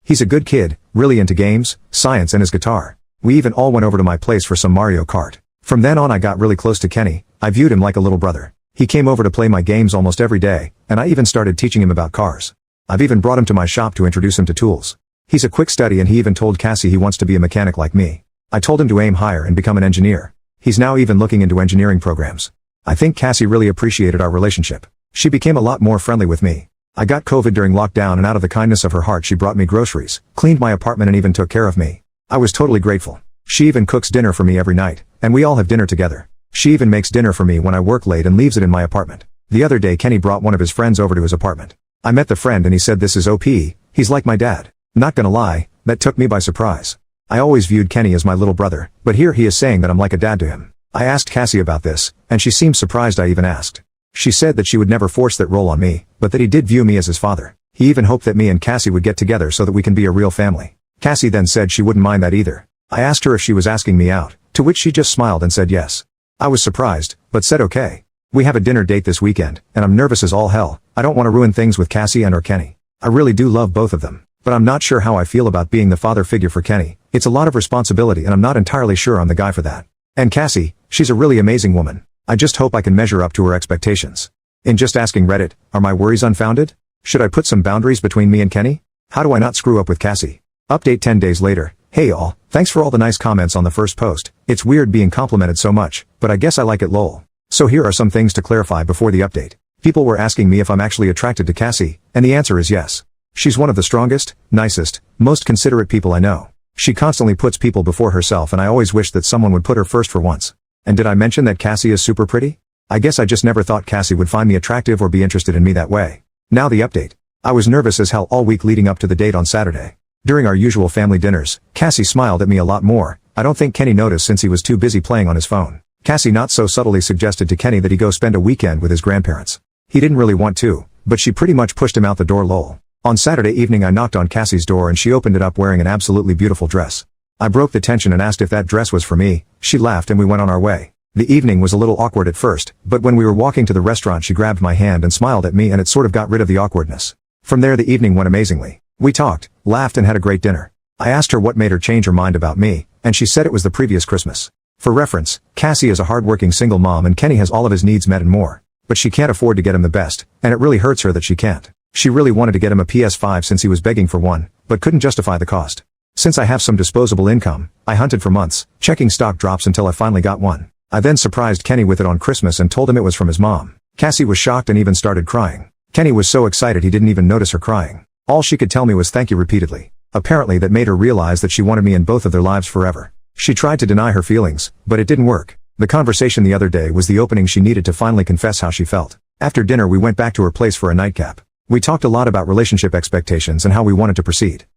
He's a good kid, really into games, science and his guitar. We even all went over to my place for some Mario Kart. From then on I got really close to Kenny. I viewed him like a little brother. He came over to play my games almost every day, and I even started teaching him about cars. I've even brought him to my shop to introduce him to tools. He's a quick study and he even told Cassie he wants to be a mechanic like me. I told him to aim higher and become an engineer. He's now even looking into engineering programs. I think Cassie really appreciated our relationship. She became a lot more friendly with me. I got COVID during lockdown and out of the kindness of her heart she brought me groceries, cleaned my apartment and even took care of me. I was totally grateful. She even cooks dinner for me every night, and we all have dinner together. She even makes dinner for me when I work late and leaves it in my apartment. The other day Kenny brought one of his friends over to his apartment. I met the friend and he said this is OP, he's like my dad. Not gonna lie, that took me by surprise. I always viewed Kenny as my little brother, but here he is saying that I'm like a dad to him. I asked Cassie about this, and she seemed surprised I even asked. She said that she would never force that role on me, but that he did view me as his father. He even hoped that me and Cassie would get together so that we can be a real family. Cassie then said she wouldn't mind that either. I asked her if she was asking me out, to which she just smiled and said yes. I was surprised, but said okay. We have a dinner date this weekend, and I'm nervous as all hell. I don't want to ruin things with Cassie and or Kenny. I really do love both of them, but I'm not sure how I feel about being the father figure for Kenny. It's a lot of responsibility and I'm not entirely sure I'm the guy for that. And Cassie, she's a really amazing woman. I just hope I can measure up to her expectations. In just asking Reddit, are my worries unfounded? Should I put some boundaries between me and Kenny? How do I not screw up with Cassie? Update 10 days later. Hey all, thanks for all the nice comments on the first post. It's weird being complimented so much, but I guess I like it lol. So here are some things to clarify before the update. People were asking me if I'm actually attracted to Cassie, and the answer is yes. She's one of the strongest, nicest, most considerate people I know. She constantly puts people before herself and I always wish that someone would put her first for once. And did I mention that Cassie is super pretty? I guess I just never thought Cassie would find me attractive or be interested in me that way. Now the update. I was nervous as hell all week leading up to the date on Saturday. During our usual family dinners, Cassie smiled at me a lot more. I don't think Kenny noticed since he was too busy playing on his phone. Cassie not so subtly suggested to Kenny that he go spend a weekend with his grandparents. He didn't really want to, but she pretty much pushed him out the door lol. On Saturday evening I knocked on Cassie's door and she opened it up wearing an absolutely beautiful dress. I broke the tension and asked if that dress was for me. She laughed and we went on our way. The evening was a little awkward at first, but when we were walking to the restaurant she grabbed my hand and smiled at me and it sort of got rid of the awkwardness. From there the evening went amazingly. We talked, laughed and had a great dinner. I asked her what made her change her mind about me, and she said it was the previous Christmas. For reference, Cassie is a hardworking single mom and Kenny has all of his needs met and more. But she can't afford to get him the best, and it really hurts her that she can't. She really wanted to get him a PS5 since he was begging for one, but couldn't justify the cost. Since I have some disposable income, I hunted for months, checking stock drops until I finally got one. I then surprised Kenny with it on Christmas and told him it was from his mom. Cassie was shocked and even started crying. Kenny was so excited he didn't even notice her crying. All she could tell me was thank you repeatedly. Apparently that made her realize that she wanted me in both of their lives forever. She tried to deny her feelings, but it didn't work. The conversation the other day was the opening she needed to finally confess how she felt. After dinner we went back to her place for a nightcap. We talked a lot about relationship expectations and how we wanted to proceed.